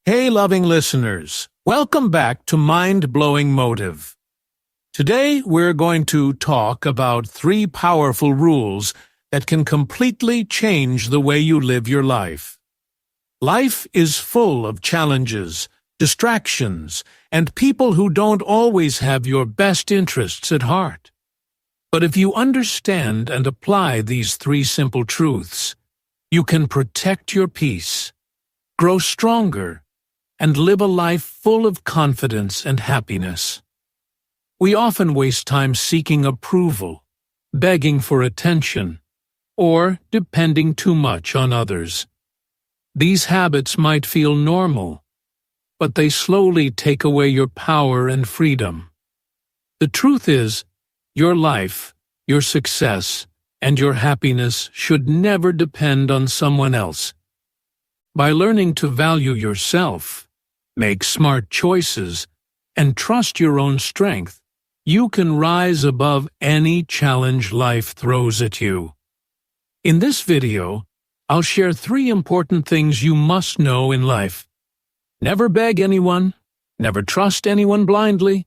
Hey, loving listeners. Welcome back to Mind-Blowing Motive. Today, we're going to talk about 3 powerful rules that can completely change the way you live your life. Life is full of challenges, distractions, and people who don't always have your best interests at heart. But if you understand and apply these 3 simple truths, you can protect your peace, grow stronger, and live a life full of confidence and happiness. We often waste time seeking approval, begging for attention, or depending too much on others. These habits might feel normal, but they slowly take away your power and freedom. The truth is, your life, your success, and your happiness should never depend on someone else. By learning to value yourself, make smart choices, and trust your own strength, you can rise above any challenge life throws at you. In this video, I'll share 3 important things you must know in life. Never beg anyone, never trust anyone blindly,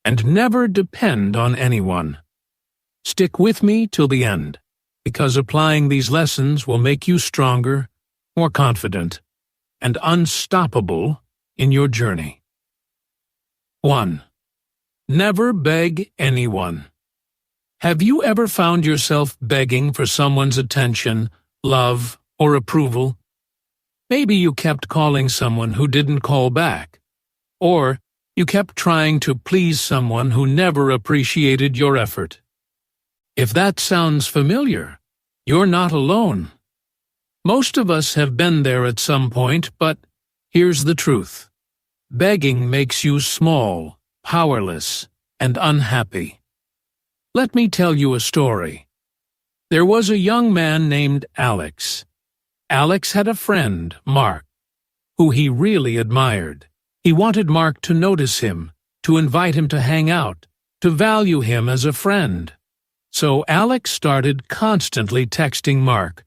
and never depend on anyone. Stick with me till the end, because applying these lessons will make you stronger, more confident, and unstoppable in your journey. 1. Never beg anyone. Have you ever found yourself begging for someone's attention, love, or approval? Maybe you kept calling someone who didn't call back, or you kept trying to please someone who never appreciated your effort. If that sounds familiar, you're not alone. Most of us have been there at some point, but here's the truth. Begging makes you small, powerless, and unhappy. Let me tell you a story. There was a young man named Alex. Alex had a friend, Mark, who he really admired. He wanted Mark to notice him, to invite him to hang out, to value him as a friend. So Alex started constantly texting Mark,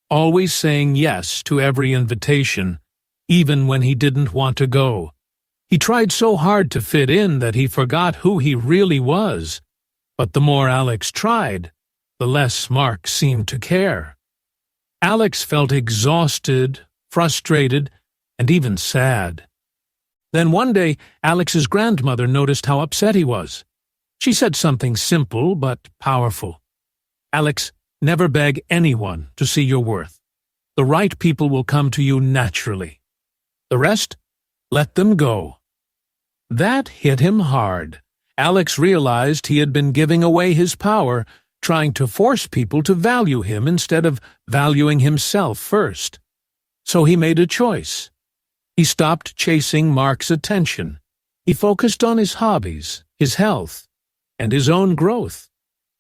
always saying yes to every invitation, even when he didn't want to go. He tried so hard to fit in that he forgot who he really was. But the more Alex tried, the less Mark seemed to care. Alex felt exhausted, frustrated, and even sad. Then one day, Alex's grandmother noticed how upset he was. She said something simple but powerful. Alex, never beg anyone to see your worth. The right people will come to you naturally. The rest, let them go. That hit him hard. Alex realized he had been giving away his power, trying to force people to value him instead of valuing himself first. So he made a choice. He stopped chasing Mark's attention. He focused on his hobbies, his health, and his own growth.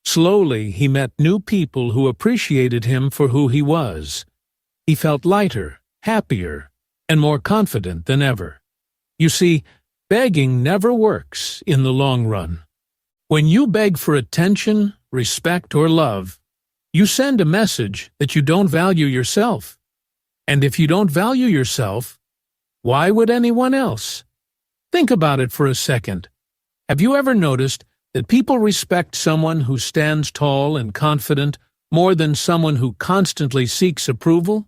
Slowly, he met new people who appreciated him for who he was. He felt lighter, happier, and more confident than ever. You see, begging never works in the long run. When you beg for attention, respect, or love, you send a message that you don't value yourself. And if you don't value yourself, why would anyone else? Think about it for a second. Have you ever noticed that people respect someone who stands tall and confident more than someone who constantly seeks approval?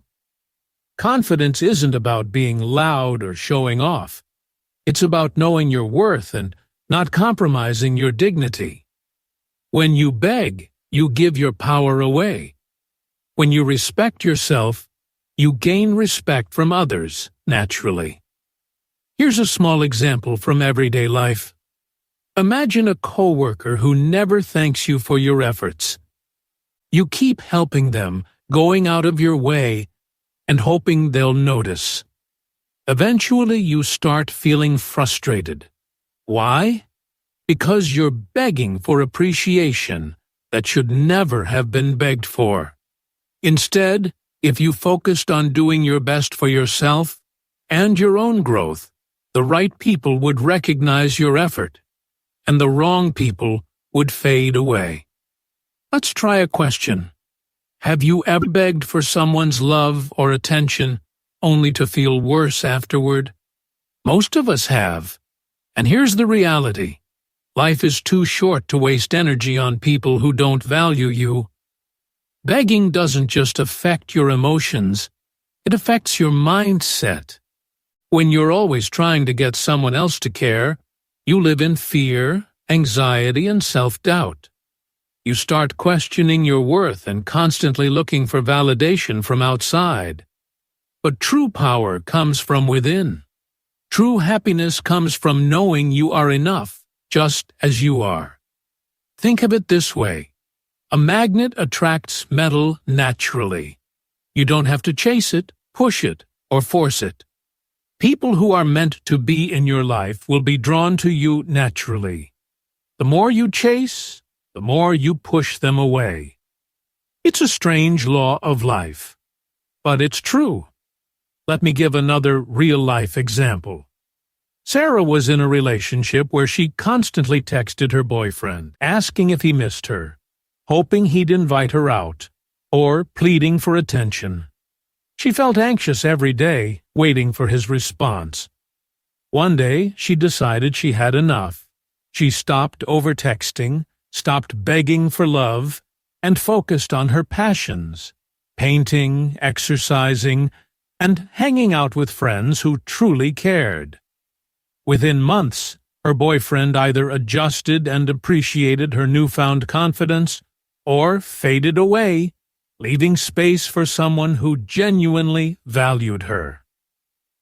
Confidence isn't about being loud or showing off. It's about knowing your worth and not compromising your dignity. When you beg, you give your power away. When you respect yourself, you gain respect from others naturally. Here's a small example from everyday life. Imagine a coworker who never thanks you for your efforts. You keep helping them, going out of your way, and hoping they'll notice. Eventually, you start feeling frustrated. Why? Because you're begging for appreciation that should never have been begged for. Instead, if you focused on doing your best for yourself and your own growth, the right people would recognize your effort, and the wrong people would fade away. Let's try a question. Have you ever begged for someone's love or attention only to feel worse afterward? Most of us have. And here's the reality. Life is too short to waste energy on people who don't value you. Begging doesn't just affect your emotions, it affects your mindset. When you're always trying to get someone else to care, you live in fear, anxiety, and self-doubt. You start questioning your worth and constantly looking for validation from outside. But true power comes from within. True happiness comes from knowing you are enough, just as you are. Think of it this way. A magnet attracts metal naturally. You don't have to chase it, push it, or force it. People who are meant to be in your life will be drawn to you naturally. The more you chase, the more you push them away. It's a strange law of life, but it's true. Let me give another real-life example. Sarah was in a relationship where she constantly texted her boyfriend, asking if he missed her, hoping he'd invite her out, or pleading for attention. She felt anxious every day, waiting for his response. One day, she decided she had enough. She stopped over-texting, stopped begging for love, and focused on her passions, painting, exercising, and hanging out with friends who truly cared. Within months, her boyfriend either adjusted and appreciated her newfound confidence, or faded away, leaving space for someone who genuinely valued her.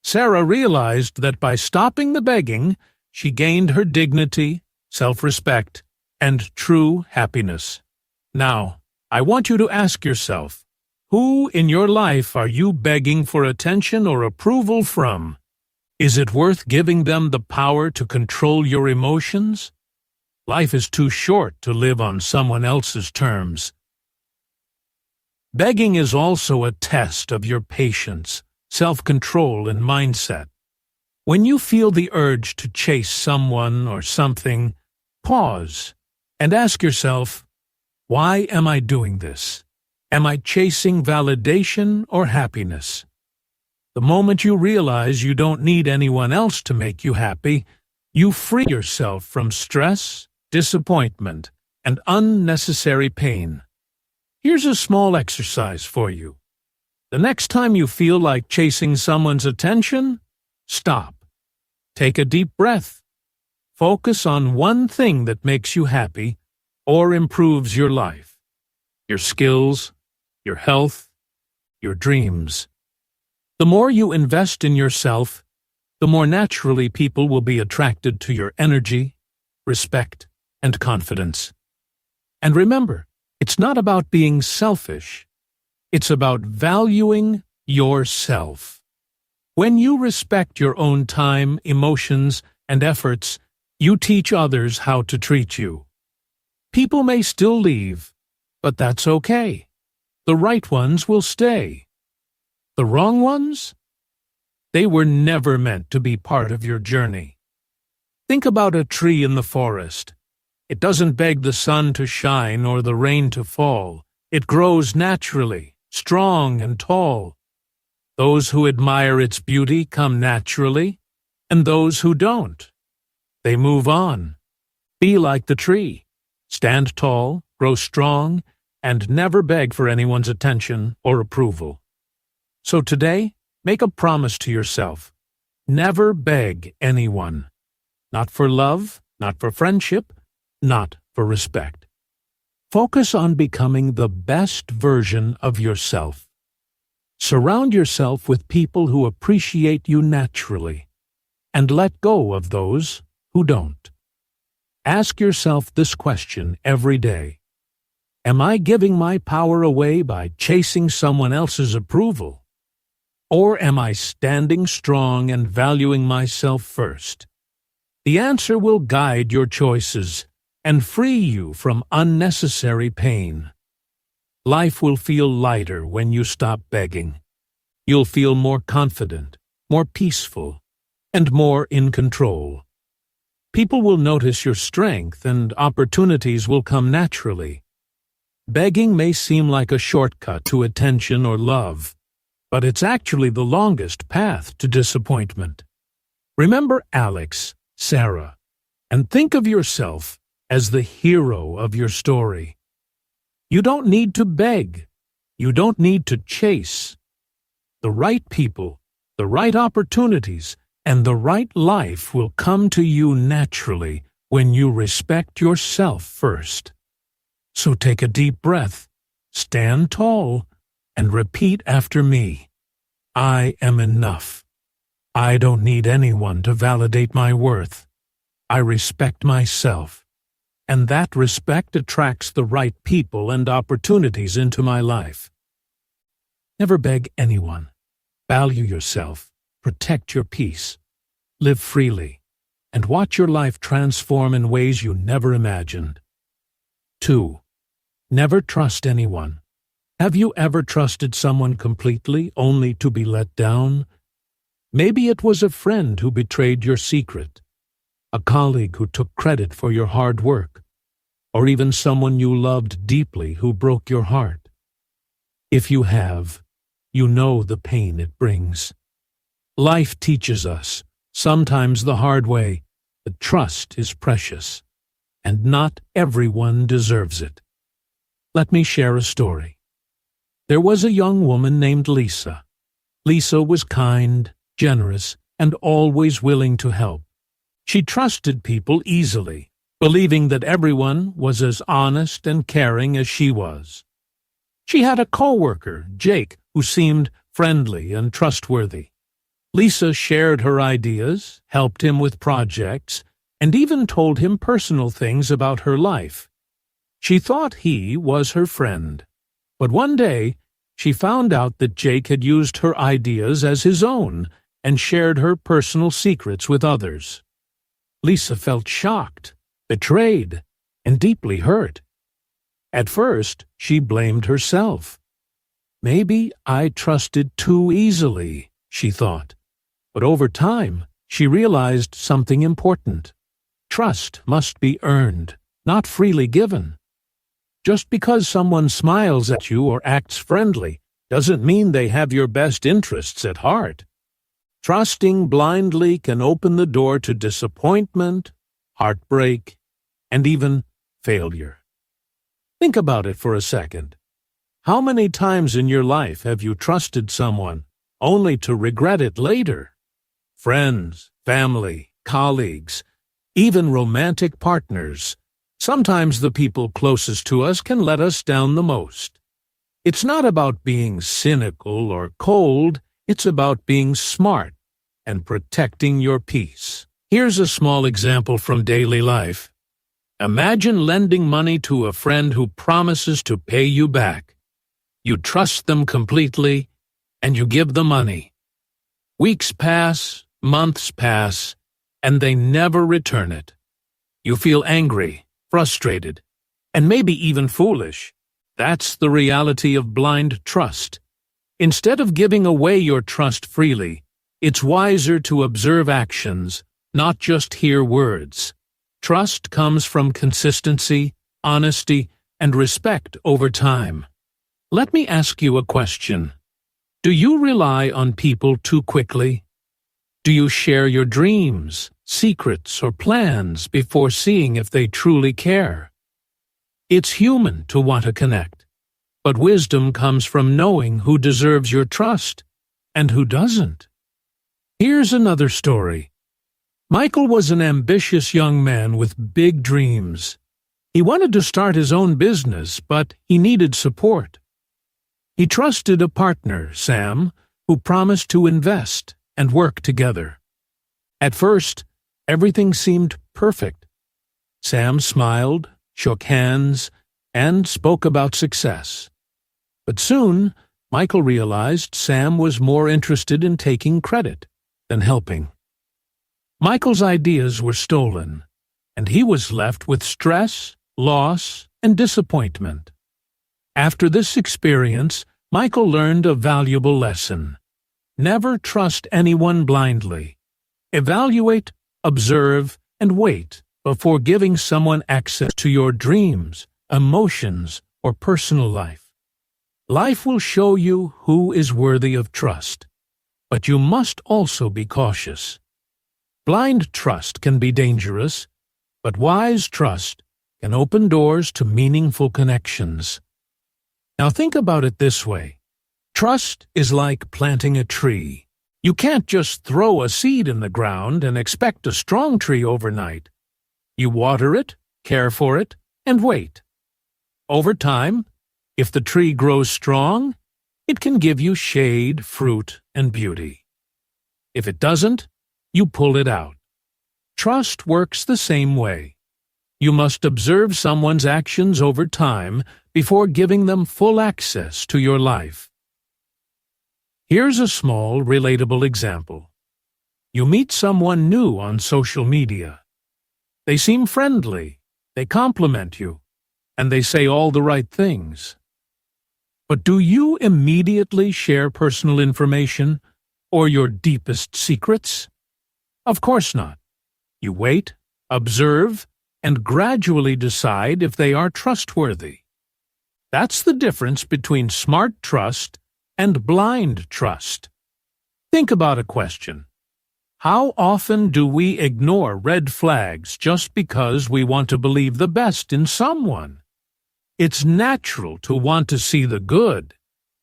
Sarah realized that by stopping the begging, she gained her dignity, self-respect, and true happiness. Now, I want you to ask yourself, who in your life are you begging for attention or approval from? Is it worth giving them the power to control your emotions? Life is too short to live on someone else's terms. Begging is also a test of your patience, self-control, and mindset. When you feel the urge to chase someone or something, pause and ask yourself, why am I doing this? Am I chasing validation or happiness? The moment you realize you don't need anyone else to make you happy, you free yourself from stress, disappointment, and unnecessary pain. Here's a small exercise for you. The next time you feel like chasing someone's attention, stop. Take a deep breath. Focus on one thing that makes you happy or improves your life. Your skills, your health, your dreams. The more you invest in yourself, the more naturally people will be attracted to your energy, respect, and confidence. And remember, it's not about being selfish. It's about valuing yourself. When you respect your own time, emotions, and efforts, you teach others how to treat you. People may still leave, but that's okay. The right ones will stay. The wrong ones? They were never meant to be part of your journey. Think about a tree in the forest. It doesn't beg the sun to shine or the rain to fall. It grows naturally, strong and tall. Those who admire its beauty come naturally, and those who don't, they move on. Be like the tree. Stand tall, grow strong, and never beg for anyone's attention or approval. So today, make a promise to yourself. Never beg anyone. Not for love, not for friendship, not for respect. Focus on becoming the best version of yourself. Surround yourself with people who appreciate you naturally, and let go of those who don't. Ask yourself this question every day. Am I giving my power away by chasing someone else's approval? Or am I standing strong and valuing myself first? The answer will guide your choices and free you from unnecessary pain. Life will feel lighter when you stop begging. You'll feel more confident, more peaceful, and more in control. People will notice your strength and opportunities will come naturally. Begging may seem like a shortcut to attention or love, but it's actually the longest path to disappointment. Remember Alex, Sarah, and think of yourself as the hero of your story. You don't need to beg. You don't need to chase. The right people, the right opportunities, and the right life will come to you naturally when you respect yourself first. So take a deep breath, stand tall, and repeat after me. I am enough. I don't need anyone to validate my worth. I respect myself, and that respect attracts the right people and opportunities into my life. Never beg anyone. Value yourself, protect your peace, live freely, and watch your life transform in ways you never imagined. 2. Never trust anyone. Have you ever trusted someone completely only to be let down? Maybe it was a friend who betrayed your secret, a colleague who took credit for your hard work, or even someone you loved deeply who broke your heart. If you have, you know the pain it brings. Life teaches us, sometimes the hard way, that trust is precious, and not everyone deserves it. Let me share a story. There was a young woman named Lisa. Lisa was kind, generous, and always willing to help. She trusted people easily, believing that everyone was as honest and caring as she was. She had a co-worker, Jake, who seemed friendly and trustworthy. Lisa shared her ideas, helped him with projects, and even told him personal things about her life. She thought he was her friend. But one day, she found out that Jake had used her ideas as his own and shared her personal secrets with others. Lisa felt shocked, betrayed, and deeply hurt. At first, she blamed herself. Maybe I trusted too easily, she thought. But over time, she realized something important. Trust must be earned, not freely given. Just because someone smiles at you or acts friendly doesn't mean they have your best interests at heart. Trusting blindly can open the door to disappointment, heartbreak, and even failure. Think about it for a second. How many times in your life have you trusted someone only to regret it later? Friends, family, colleagues, even romantic partners. Sometimes the people closest to us can let us down the most. It's not about being cynical or cold, it's about being smart and protecting your peace. Here's a small example from daily life. Imagine lending money to a friend who promises to pay you back. You trust them completely, and you give the money. Weeks pass, months pass, and they never return it. You feel angry, frustrated, and maybe even foolish. That's the reality of blind trust. Instead of giving away your trust freely, it's wiser to observe actions, not just hear words. Trust comes from consistency, honesty, and respect over time. Let me ask you a question. Do you rely on people too quickly? Do you share your dreams, secrets, or plans before seeing if they truly care? It's human to want to connect, but wisdom comes from knowing who deserves your trust and who doesn't. Here's another story. Michael was an ambitious young man with big dreams. He wanted to start his own business, but he needed support. He trusted a partner, Sam, who promised to invest and work together. At first, everything seemed perfect. Sam smiled, shook hands, and spoke about success. But soon, Michael realized Sam was more interested in taking credit than helping. Michael's ideas were stolen, and he was left with stress, loss, and disappointment. After this experience, Michael learned a valuable lesson. Never trust anyone blindly. Evaluate, observe, and wait before giving someone access to your dreams, emotions, or personal life. Life will show you who is worthy of trust, but you must also be cautious. Blind trust can be dangerous, but wise trust can open doors to meaningful connections. Now think about it this way. Trust is like planting a tree. You can't just throw a seed in the ground and expect a strong tree overnight. You water it, care for it, and wait. Over time, if the tree grows strong, it can give you shade, fruit, and beauty. If it doesn't, you pull it out. Trust works the same way. You must observe someone's actions over time before giving them full access to your life. Here's a small, relatable example. You meet someone new on social media. They seem friendly, they compliment you, and they say all the right things. But do you immediately share personal information or your deepest secrets? Of course not. You wait, observe, and gradually decide if they are trustworthy. That's the difference between smart trust and blind trust. Think about a question. How often do we ignore red flags just because we want to believe the best in someone? It's natural to want to see the good,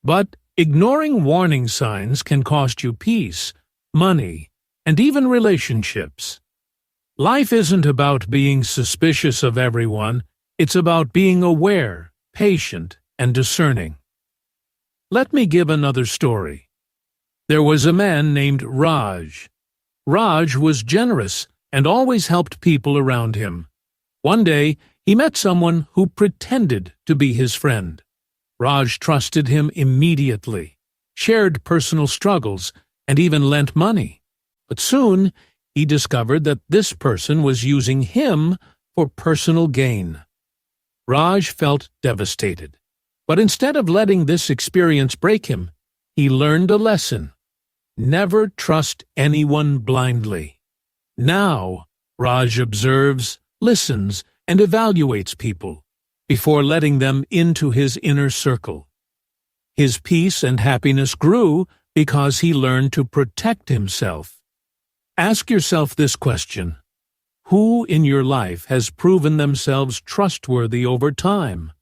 but ignoring warning signs can cost you peace, money, and even relationships. Life isn't about being suspicious of everyone, it's about being aware, patient, and discerning. Let me give another story. There was a man named Raj. Raj was generous and always helped people around him. One day, he met someone who pretended to be his friend. Raj trusted him immediately, shared personal struggles, and even lent money. But soon, he discovered that this person was using him for personal gain. Raj felt devastated. But instead of letting this experience break him, he learned a lesson. Never trust anyone blindly. Now, Raj observes, listens, and evaluates people before letting them into his inner circle. His peace and happiness grew because he learned to protect himself. Ask yourself this question. Who in your life has proven themselves trustworthy over time?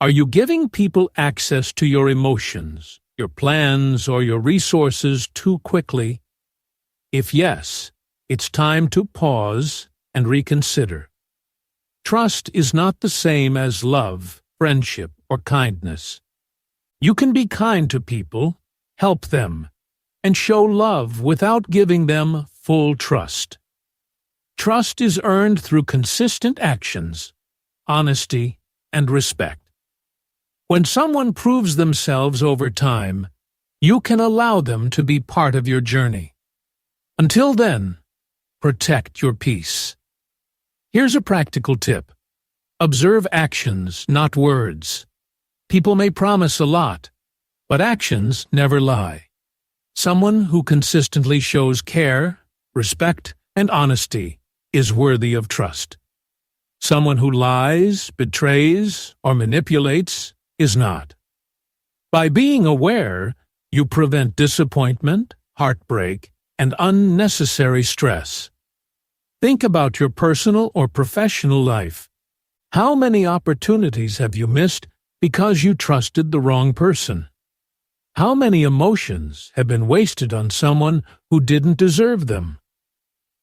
Are you giving people access to your emotions, your plans, or your resources too quickly? If yes, it's time to pause and reconsider. Trust is not the same as love, friendship, or kindness. You can be kind to people, help them, and show love without giving them full trust. Trust is earned through consistent actions, honesty, and respect. When someone proves themselves over time, you can allow them to be part of your journey. Until then, protect your peace. Here's a practical tip. Observe actions, not words. People may promise a lot, but actions never lie. Someone who consistently shows care, respect, and honesty is worthy of trust. Someone who lies, betrays, or manipulates is not. By being aware, you prevent disappointment, heartbreak, and unnecessary stress. Think about your personal or professional life. How many opportunities have you missed because you trusted the wrong person? How many emotions have been wasted on someone who didn't deserve them?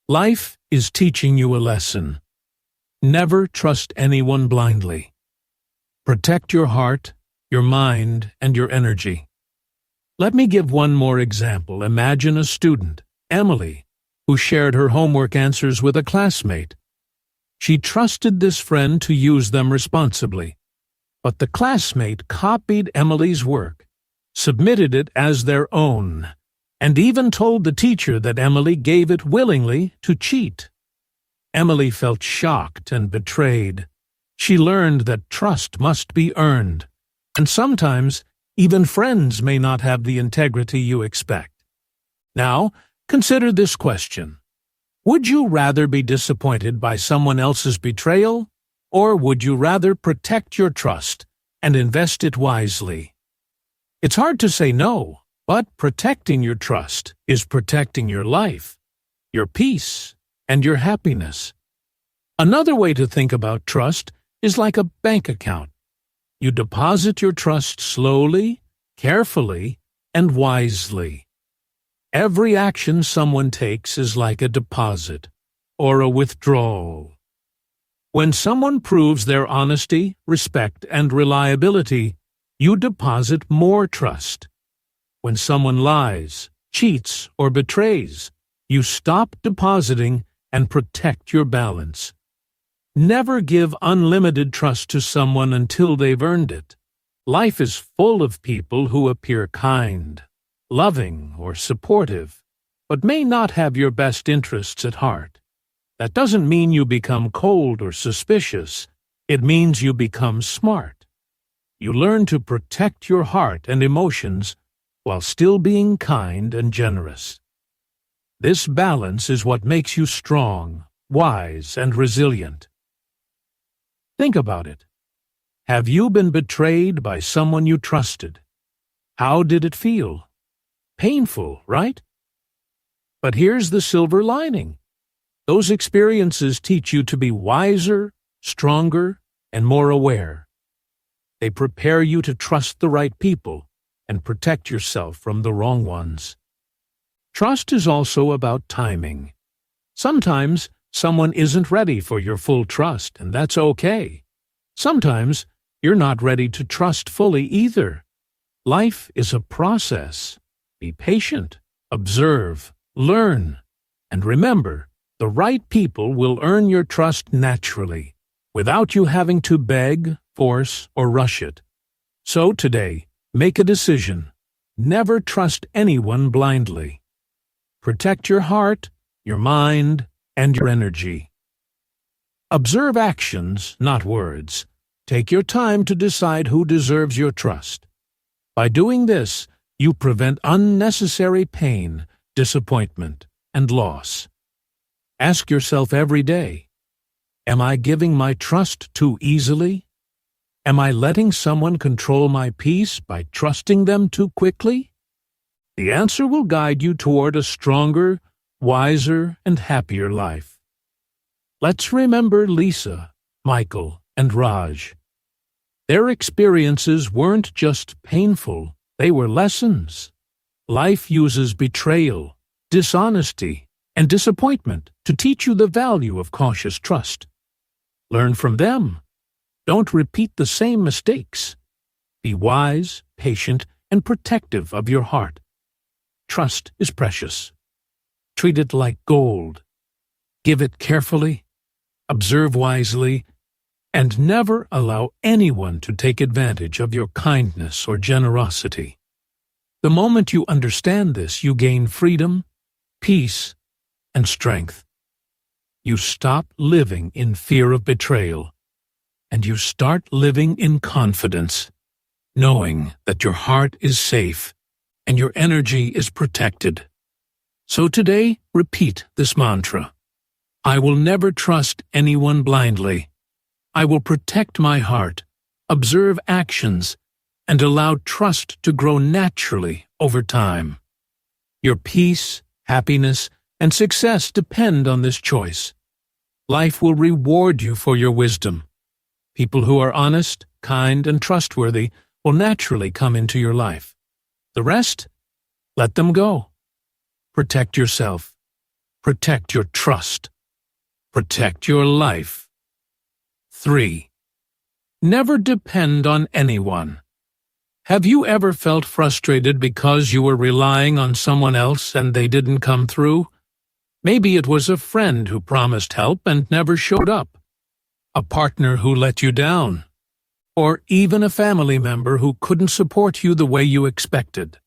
Life is teaching you a lesson. Never trust anyone blindly. Protect your heart, your mind, and your energy. Let me give one more example. Imagine a student, Emily, who shared her homework answers with a classmate. She trusted this friend to use them responsibly, but the classmate copied Emily's work, submitted it as their own, and even told the teacher that Emily gave it willingly to cheat. Emily felt shocked and betrayed. She learned that trust must be earned, and sometimes even friends may not have the integrity you expect. Now, consider this question. Would you rather be disappointed by someone else's betrayal, or would you rather protect your trust and invest it wisely? It's hard to say no, but protecting your trust is protecting your life. your peace, and your happiness. Another way to think about trust is like a bank account. You deposit your trust slowly, carefully, and wisely. Every action someone takes is like a deposit or a withdrawal. When someone proves their honesty, respect, and reliability, you deposit more trust. When someone lies, cheats, or betrays, you stop depositing and protect your balance. Never give unlimited trust to someone until they've earned it. Life is full of people who appear kind, loving, or supportive, but may not have your best interests at heart. That doesn't mean you become cold or suspicious. It means you become smart. You learn to protect your heart and emotions while still being kind and generous. This balance is what makes you strong, wise, and resilient. Think about it. Have you been betrayed by someone you trusted? How did it feel? Painful, right? But here's the silver lining. Those experiences teach you to be wiser, stronger, and more aware. They prepare you to trust the right people and protect yourself from the wrong ones. Trust is also about timing. Sometimes someone isn't ready for your full trust, and that's okay. Sometimes you're not ready to trust fully either. Life is a process. Be patient, observe, learn, and remember, the right people will earn your trust naturally, without you having to beg, force, or rush it. So today, make a decision. Never trust anyone blindly. Protect your heart, your mind, and your energy. Observe actions, not words. Take your time to decide who deserves your trust. By doing this, you prevent unnecessary pain, disappointment, and loss. Ask yourself every day, am I giving my trust too easily? Am I letting someone control my peace by trusting them too quickly? The answer will guide you toward a stronger, wiser, and happier life. Let's remember Lisa, Michael, and Raj. Their experiences weren't just painful, they were lessons. Life uses betrayal, dishonesty, and disappointment to teach you the value of cautious trust. Learn from them. Don't repeat the same mistakes. Be wise, patient, and protective of your heart. Trust is precious. Treat it like gold. Give it carefully, observe wisely, and never allow anyone to take advantage of your kindness or generosity. The moment you understand this, you gain freedom, peace, and strength. You stop living in fear of betrayal, and you start living in confidence, knowing that your heart is safe and your energy is protected. So today, repeat this mantra. I will never trust anyone blindly. I will protect my heart, observe actions, and allow trust to grow naturally over time. Your peace, happiness, and success depend on this choice. Life will reward you for your wisdom. People who are honest, kind, and trustworthy will naturally come into your life. The rest, let them go. Protect yourself. Protect your trust. Protect your life. 3. Never depend on anyone. Have you ever felt frustrated because you were relying on someone else and they didn't come through? Maybe it was a friend who promised help and never showed up, a partner who let you down, or even a family member who couldn't support you the way you expected.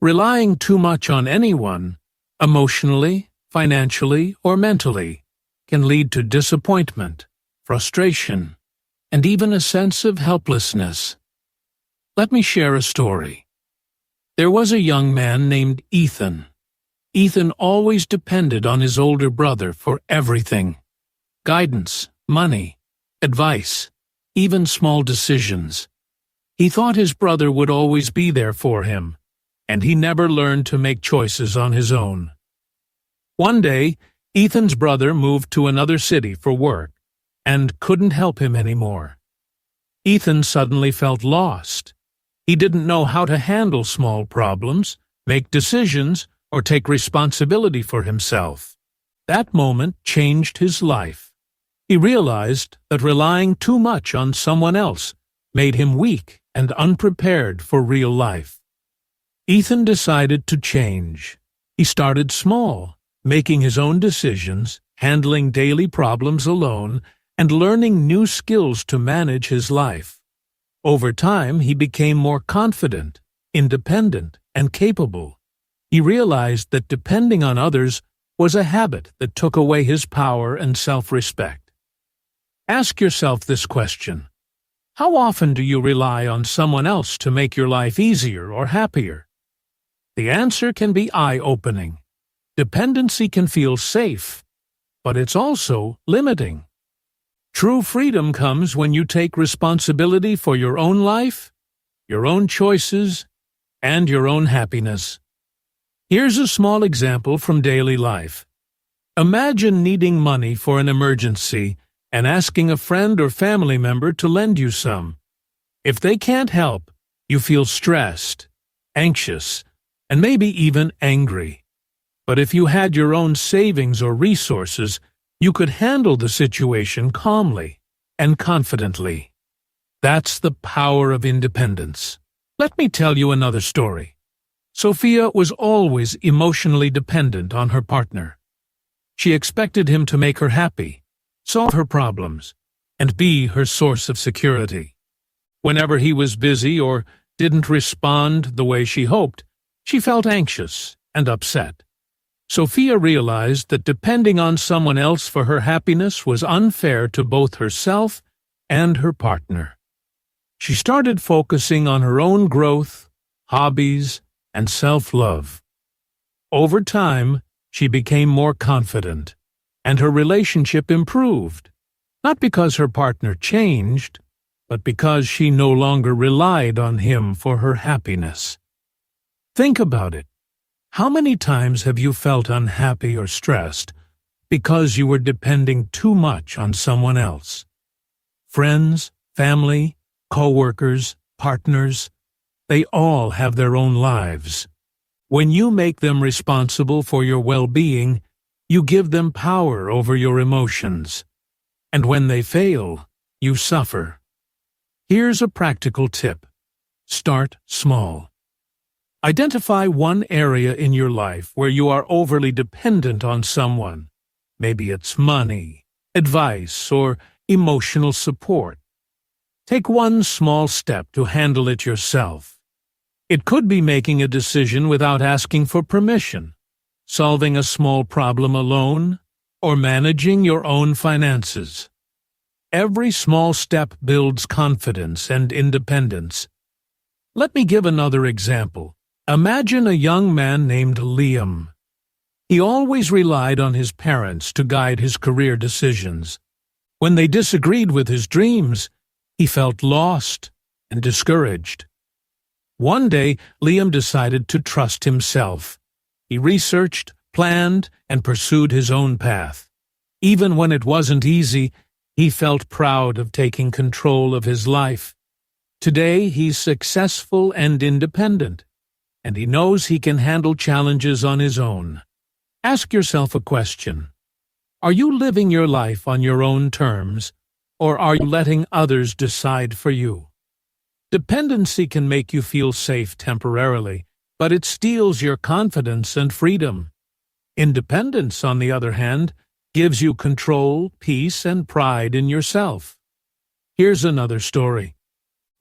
Relying too much on anyone, emotionally, financially, or mentally, can lead to disappointment, frustration, and even a sense of helplessness. Let me share a story. There was a young man named Ethan. Ethan always depended on his older brother for everything: guidance, money, advice, even small decisions. He thought his brother would always be there for him, and he never learned to make choices on his own. One day, Ethan's brother moved to another city for work and couldn't help him anymore. Ethan suddenly felt lost. He didn't know how to handle small problems, make decisions, or take responsibility for himself. That moment changed his life. He realized that relying too much on someone else made him weak and unprepared for real life. Ethan decided to change. He started small, making his own decisions, handling daily problems alone, and learning new skills to manage his life. Over time, he became more confident, independent, and capable. He realized that depending on others was a habit that took away his power and self-respect. Ask yourself this question: how often do you rely on someone else to make your life easier or happier? The answer can be eye-opening. Dependency can feel safe, but it's also limiting. True freedom comes when you take responsibility for your own life, your own choices, and your own happiness. Here's a small example from daily life. Imagine needing money for an emergency and asking a friend or family member to lend you some. If they can't help, you feel stressed, anxious, and maybe even angry. But if you had your own savings or resources, you could handle the situation calmly and confidently. That's the power of independence. Let me tell you another story. Sophia was always emotionally dependent on her partner. She expected him to make her happy, solve her problems, and be her source of security. Whenever he was busy or didn't respond the way she hoped, she felt anxious and upset. Sophia realized that depending on someone else for her happiness was unfair to both herself and her partner. She started focusing on her own growth, hobbies, and self-love. Over time, she became more confident, and her relationship improved, not because her partner changed, but because she no longer relied on him for her happiness. Think about it. How many times have you felt unhappy or stressed because you were depending too much on someone else? Friends, family, co-workers, partners, they all have their own lives. When you make them responsible for your well-being, you give them power over your emotions. And when they fail, you suffer. Here's a practical tip. Start small. Identify one area in your life where you are overly dependent on someone. Maybe it's money, advice, or emotional support. Take one small step to handle it yourself. It could be making a decision without asking for permission, solving a small problem alone, or managing your own finances. Every small step builds confidence and independence. Let me give another example. Imagine a young man named Liam. He always relied on his parents to guide his career decisions. When they disagreed with his dreams, he felt lost and discouraged. One day, Liam decided to trust himself. He researched, planned, and pursued his own path. Even when it wasn't easy, he felt proud of taking control of his life. Today, he's successful and independent, and he knows he can handle challenges on his own. Ask yourself a question. Are you living your life on your own terms, or are you letting others decide for you? Dependency can make you feel safe temporarily, but it steals your confidence and freedom. Independence, on the other hand, gives you control, peace, and pride in yourself. Here's another story.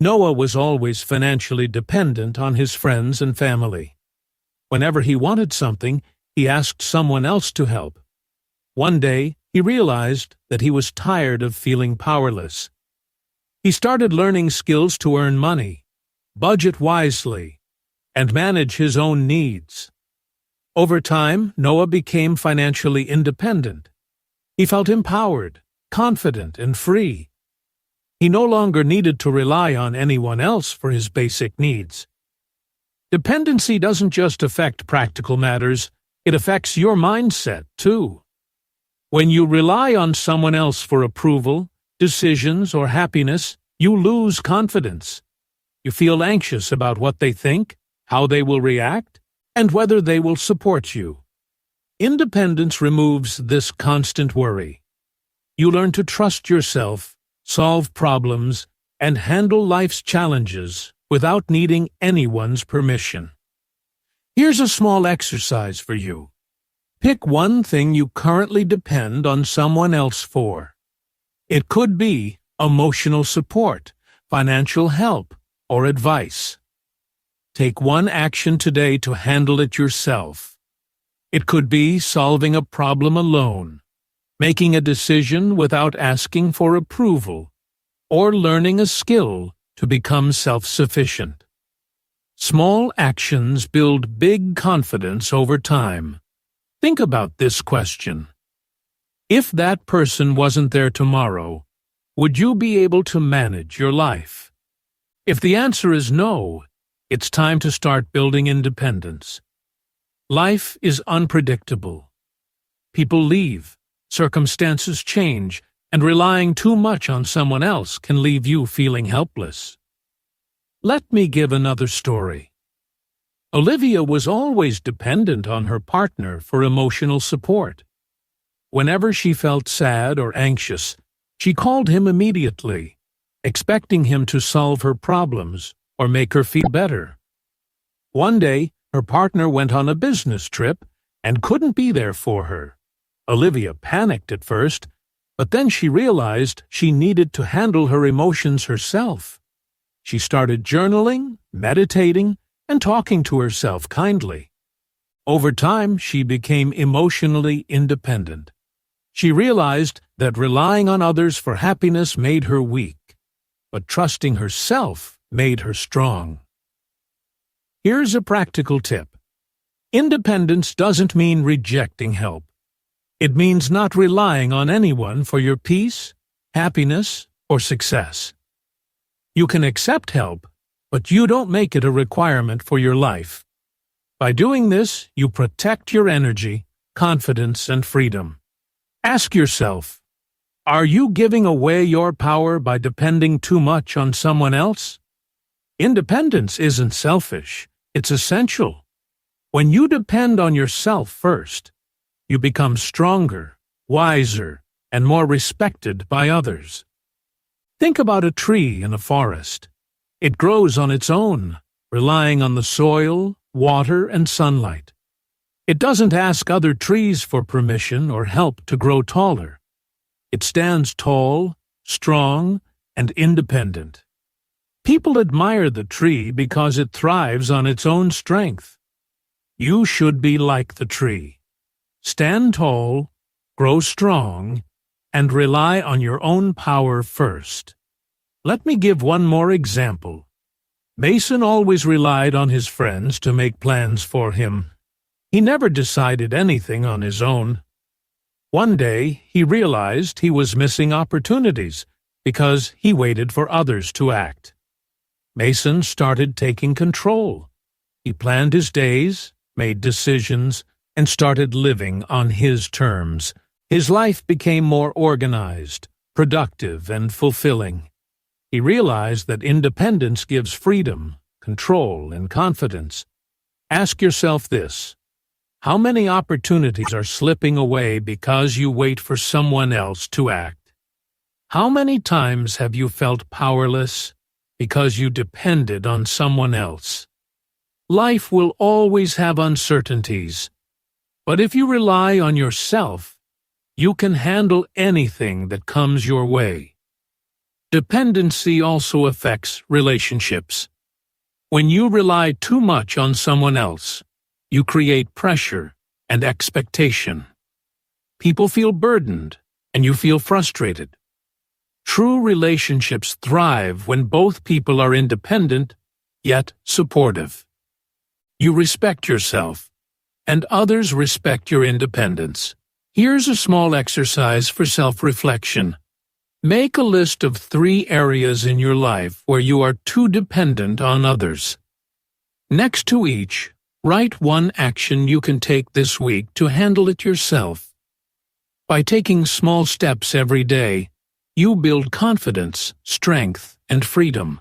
Noah was always financially dependent on his friends and family. Whenever he wanted something, he asked someone else to help. One day, he realized that he was tired of feeling powerless. He started learning skills to earn money, budget wisely, and manage his own needs. Over time, Noah became financially independent. He felt empowered, confident, and free. He no longer needed to rely on anyone else for his basic needs. Dependency doesn't just affect practical matters, It affects your mindset, too. When you rely on someone else for approval, decisions, or happiness, you lose confidence. You feel anxious about what they think, how they will react, and whether they will support you. Independence removes this constant worry. You learn to trust yourself, solve problems, and handle life's challenges without needing anyone's permission. Here's a small exercise for you. Pick one thing you currently depend on someone else for. It could be emotional support, financial help, or advice. Take one action today to handle it yourself. It could be solving a problem alone, making a decision without asking for approval, or learning a skill to become self-sufficient. Small actions build big confidence over time. Think about this question. If that person wasn't there tomorrow, would you be able to manage your life? If the answer is no, it's time to start building independence. Life is unpredictable. People leave, circumstances change, and relying too much on someone else can leave you feeling helpless. Let me give another story. Olivia was always dependent on her partner for emotional support. Whenever she felt sad or anxious, she called him immediately, expecting him to solve her problems or make her feel better. One day, her partner went on a business trip and couldn't be there for her. Olivia panicked at first, but then she realized she needed to handle her emotions herself. She started journaling, meditating, and talking to herself kindly. Over time, she became emotionally independent. She realized that relying on others for happiness made her weak, but trusting herself made her strong. Here's a practical tip. Independence doesn't mean rejecting help. It means not relying on anyone for your peace, happiness, or success. You can accept help, but you don't make it a requirement for your life. By doing this, you protect your energy, confidence, and freedom. Ask yourself, are you giving away your power by depending too much on someone else? Independence isn't selfish, it's essential. When you depend on yourself first, you become stronger, wiser, and more respected by others. Think about a tree in a forest. It grows on its own, relying on the soil, water, and sunlight. It doesn't ask other trees for permission or help to grow taller. It stands tall, strong, and independent. People admire the tree because it thrives on its own strength. You should be like the tree. Stand tall, grow strong, and rely on your own power first. Let me give one more example. Mason always relied on his friends to make plans for him. He never decided anything on his own. One day, he realized he was missing opportunities because he waited for others to act. Mason started taking control. He planned his days, made decisions, and started living on his terms. His life became more organized, productive, and fulfilling. He realized that independence gives freedom, control, and confidence. Ask yourself this: how many opportunities are slipping away because you wait for someone else to act? How many times have you felt powerless because you depended on someone else? Life will always have uncertainties, but if you rely on yourself, you can handle anything that comes your way. Dependency also affects relationships. When you rely too much on someone else, you create pressure and expectation. People feel burdened, and you feel frustrated. True relationships thrive when both people are independent, yet supportive. You respect yourself, and others respect your independence. Here's a small exercise for self-reflection. Make a list of 3 areas in your life where you are too dependent on others. Next to each, Write one action you can take this week to handle it yourself. By taking small steps every day, you build confidence, strength, and freedom.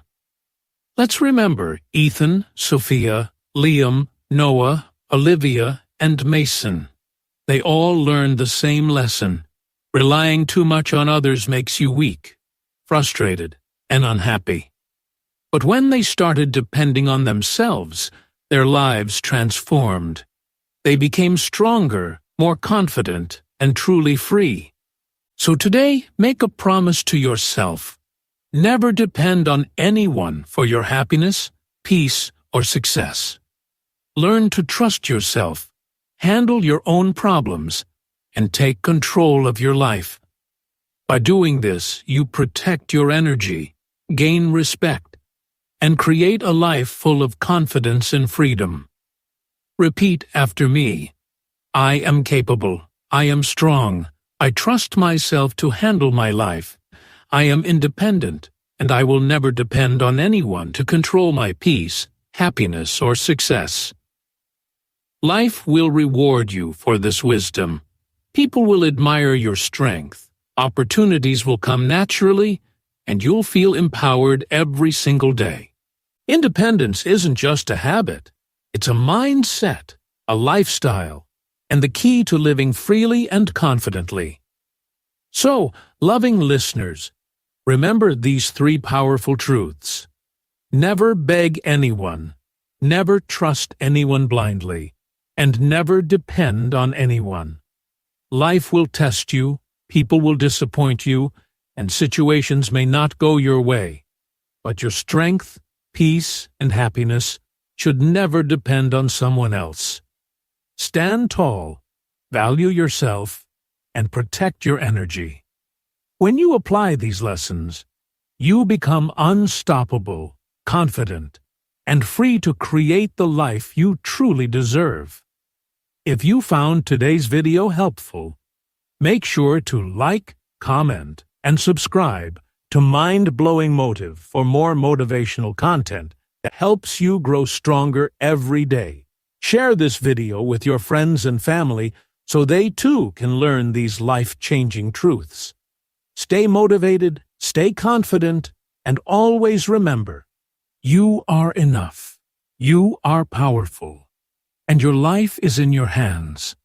Let's remember Ethan, Sophia, Liam, Noah, Olivia, and Mason. They all learned the same lesson. Relying too much on others makes you weak, frustrated, and unhappy. But when they started depending on themselves, their lives transformed. They became stronger, more confident, and truly free. So today, make a promise to yourself. Never depend on anyone for your happiness, peace, or success. Learn to trust yourself, handle your own problems, and take control of your life. By doing this, you protect your energy, gain respect, and create a life full of confidence and freedom. Repeat after me. I am capable. I am strong. I trust myself to handle my life. I am independent, and I will never depend on anyone to control my peace, happiness, or success. Life will reward you for this wisdom. People will admire your strength. Opportunities will come naturally, and you'll feel empowered every single day. Independence isn't just a habit. It's a mindset, a lifestyle, and the key to living freely and confidently. So, loving listeners, remember these three powerful truths. Never beg anyone, never trust anyone blindly, and never depend on anyone. Life will test you, people will disappoint you, and situations may not go your way. But your strength, peace, and happiness should never depend on someone else. Stand tall, value yourself, and protect your energy. When you apply these lessons, you become unstoppable, confident, and free to create the life you truly deserve. If you found today's video helpful, make sure to like, comment, and subscribe to Mind Blowing Motive for more motivational content that helps you grow stronger every day. Share this video with your friends and family so they too can learn these life-changing truths. Stay motivated, stay confident, and always remember, you are enough, you are powerful, and your life is in your hands.